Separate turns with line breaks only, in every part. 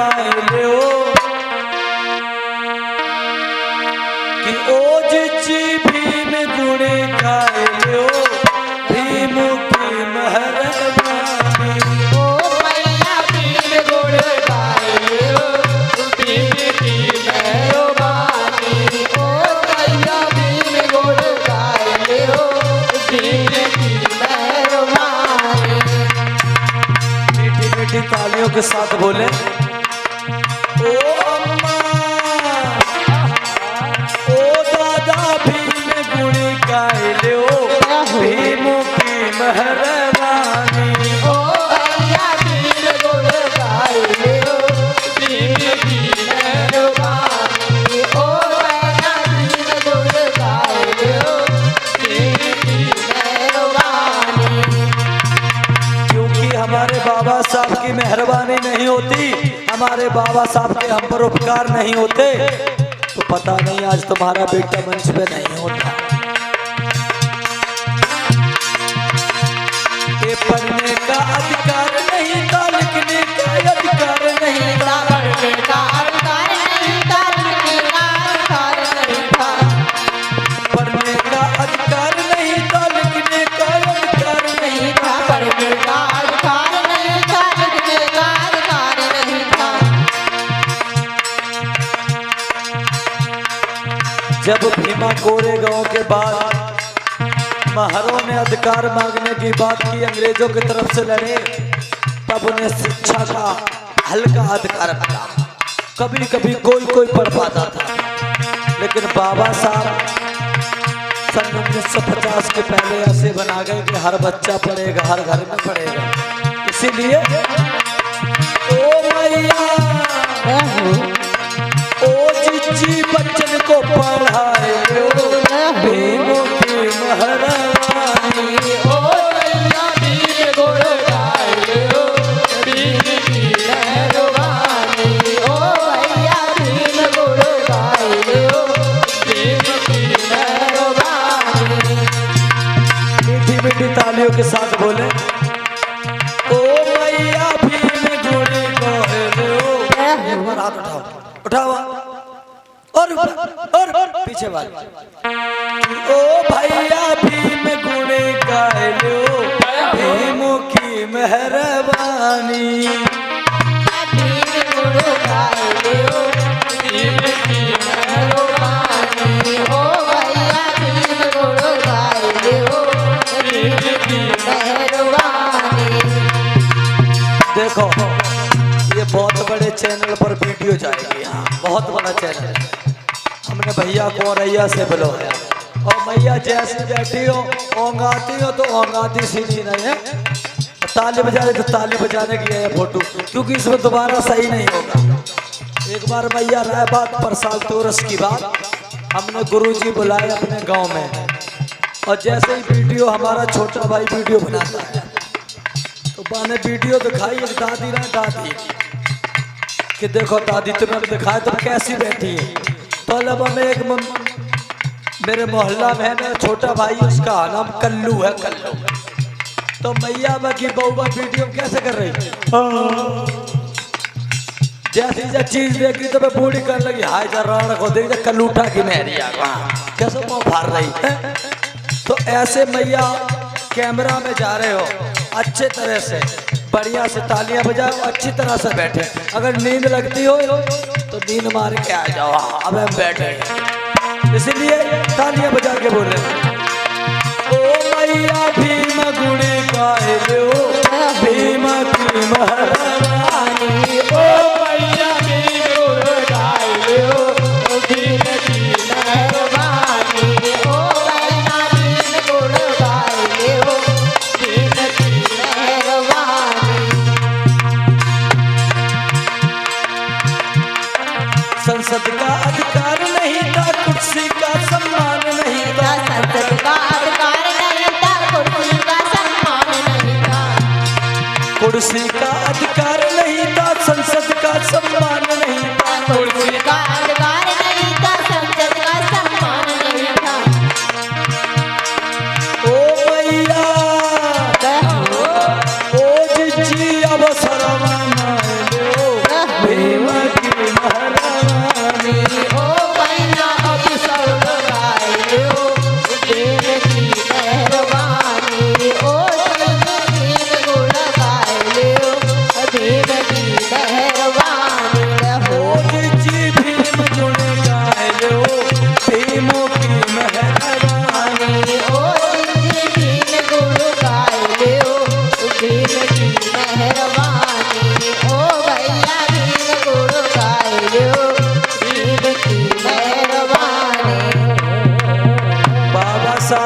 गाय लो कि ओज ची भीम गुण गाय लो भीम की मेहरबानी।
ओ मैया भीम गुण गाय लो भीम की मेहरबानी। ओ मैया भीम गुण गाय लो भीम की मेहरबानी।
मीठी मीठी तालियों के साथ बोले ओ अम्मा ओ दादा भीम गुण गाय लो भीम की मेहरबानी।
ओ मैया भीम गुण गाय लो भीम की मेहरबानी। ओ मैया भीम गुण गाय लो भीम की मेहरबानी।
क्योंकि हमारे बाबा साहब की मेहरबानी नहीं होती, हमारे बाबा साहब के हम पर उपकार नहीं होते, तो पता नहीं आज तुम्हारा बेटा मंच पे नहीं होता। ये पढ़ने का अधिकार नहीं था, लिखने का अधिकार नहीं था,
पढ़ने का अधिकार नहीं था, लिखने का अधिकार नहीं था।
पढ़ने का अधिकार नहीं था, लिखने का अधिकार नहीं था।
पढ़ने का अधिकार नहीं था, लिखने का अधिकार नहीं था।
जब भीमा कोरेगांव के बाद महारों ने अधिकार मांगने की बात की, अंग्रेजों की तरफ से लड़े, तब उन्हें शिक्षा का हल्का अधिकार मिला। कभी कभी कोई पढ़ पाता था, लेकिन बाबा साहब सन 1950 के पहले ऐसे बना गए कि हर बच्चा पढ़ेगा, हर घर में पढ़ेगा। इसीलिए ओ मैया ओ चिच्ची बच्चन को पढ़ाए लो भीम की मेहरबानी।
ओ मैया भीम गुण गाय लो भीम की मेहरबानी। ओ मैया भीम गुण गाय लो भीम की मेहरबानी।
मीठी मीठी तालियों के साथ बोले ओ मैया भीम गुण गाए लो। एक बार हाथ उठाओ, उठाओ और पीछे वाले ओ भैया भीम गुण गाए लो भीम की मेहरबानी।
भीम गुण गाय लो भीम की मेहरबानी। ओ भैया भीम गुण गाय लो भीम की मेहरबानी।
देखो ये बहुत बड़े चैनल पर वीडियो जाएगी, हाँ बहुत बड़ा चैनल है। हमने भैया को रैया से बुलाया और मैया जैसी बैठी हो ओंगाती हो तो ओंगाती सीधी नहीं है, ताली बजा रहे तो ताली बजाने की है फोटो, क्योंकि इसमें दोबारा सही नहीं होगा। एक बार मैया राय बात पर साल तोरस की बात हमने गुरुजी बुलाए अपने गांव में, और जैसे ही वीडियो हमारा छोटा भाई वीडियो बनाता है तो मैंने वीडियो दिखाई एक दादी ना दादी कि देखो दादी तुम्हें दिखाए तुम कैसी बैठी है। तो अब हमें एक मेरे मोहल्ला में है ना छोटा भाई, उसका नाम कल्लू है, कल्लू। तो मैया की बउआ वीडियो कैसे कर रही, जैसी जो चीज देखी तो मैं बूढ़ी कर लगी, हाय जरा को देख कल्लूठा की मेहरिया कैसे मुँह फाड़ रही है। तो ऐसे मैया कैमरा में जा रहे हो अच्छे तरह से बढ़िया से तालियां बजाओ, अच्छी तरह से बैठे। अगर नींद लगती हो तो नींद मार के आ जाओ, अब हम बैठे, इसलिए तालियां बजा के बोले ओ मैया भीम गुण गाए लो भीम की मेहरबानी।
ओ मैया भीम गुण गाय लो भीम की मेहरबानी। ओ मैया भीम गुण गाय लो भीम की मेहरबानी।
संसद का अधिकार नहीं था, कुर्सी का सम्मान नहीं था,
संसद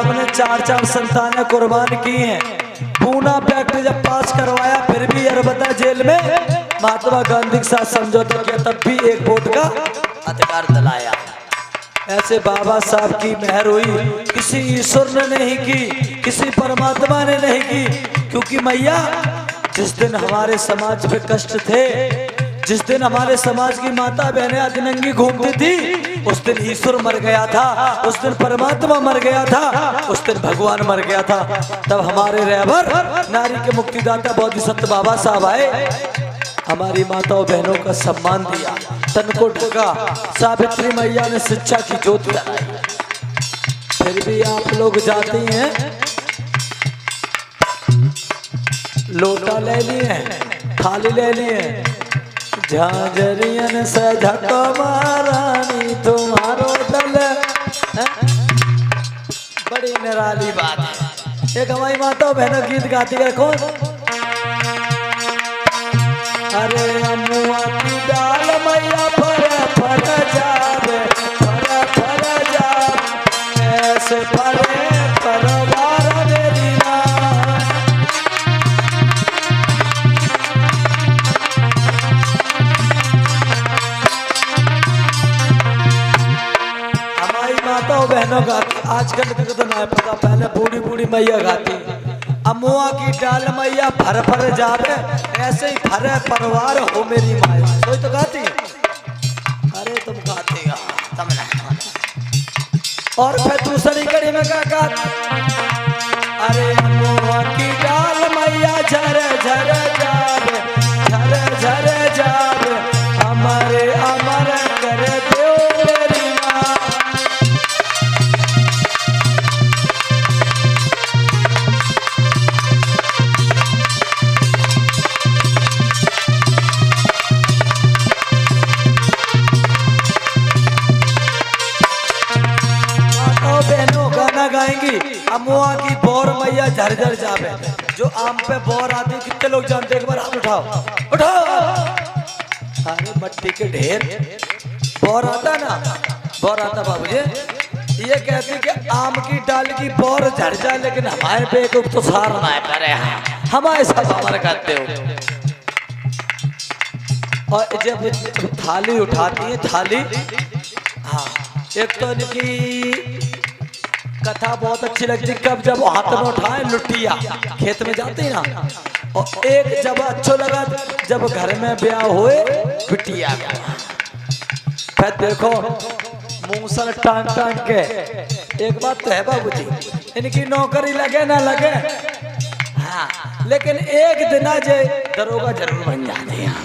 साहब ने 4 संतानें कुर्बान की हैं। पूना पैक्ट जब पास करवाया फिर भी अरबदा जेल में महात्मा गांधी के साथ समझौता किया, तब भी एक वोट का अधिकार दिलाया। ऐसे बाबा साहब की मेहर हुई, किसी ईश्वर ने नहीं की, किसी परमात्मा ने नहीं की। क्योंकि मैया जिस दिन हमारे समाज पे कष्ट थे, जिस दिन हमारे समाज की माता बहनें अधनंगी घूमती थी, उस दिन ईश्वर मर गया था, उस दिन परमात्मा मर गया था, उस दिन भगवान मर गया था। तब हमारे रहबर नारी के मुक्तिदाता बोधिसत्व बाबा साहब आए, हमारी माताओं बहनों का सम्मान दिया, तन को ढका। सावित्री मैया ने शिक्षा की ज्योति जलाई। फिर भी आप लोग जाते हैं, लोटा ले लिए, थाली ले लिए, झांझरियन से झको महारानी तुम्हारो दल। बड़ी निराली बात है। एक हमारी माताओं बहनों गीत गाती है, कौन? अरे अमुआ की डाल मैया फर फर जावे, फर फर जावे, ऐसे फरे परवार मेरी माँ। हमारी माताओं बहनों गाती, आजकल तो ना पता, पहले बूढ़ी बूढ़ी मैया गाती। अमुआ की डाल मैया फर फर जावे, ऐसे ही फरे परवार हो मेरी माया। कोई तो गाती, अरे तुम गाती हो, तुम नहीं। और फिर दूसरी कड़ी में क्या गाती? अरे अमुआ की डाल मैया झर झर जावे, झर झर जावे, हमारे अमर कर दो मेरी माँ। गाएंगी अमुआ की बोर मैया झरझर जावे। जो आम पे बोर आती, कितने लोग जानते हैं? एक बार हाथ उठाओ, उठाओ। अरे मट्टी के ढेर बोर आता ना, बोर आता बाबूजी। ये कहती कि आम की डाल की बोर झड़ जाए, लेकिन हमारे पे एक तो सार ना करे, हमारे साथ हमारे करते हो। और जब थाली उठाती है, थाली, हाँ, एक तो इनकी कथा बहुत अच्छी लगती, कब जब हाथ में उठाए लुटिया, खेत में जाते ना। और एक जब अच्छा लगा जब घर में ब्याह हुए बिटिया। फिर देखो मूसल टांग टांग के। एक बात तो है बाबूजी, इनकी नौकरी लगे ना लगे, हाँ, लेकिन एक दिन जे दरोगा जरूर बन जाते हैं।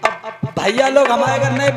अब भैया लोग हमारे घर नहीं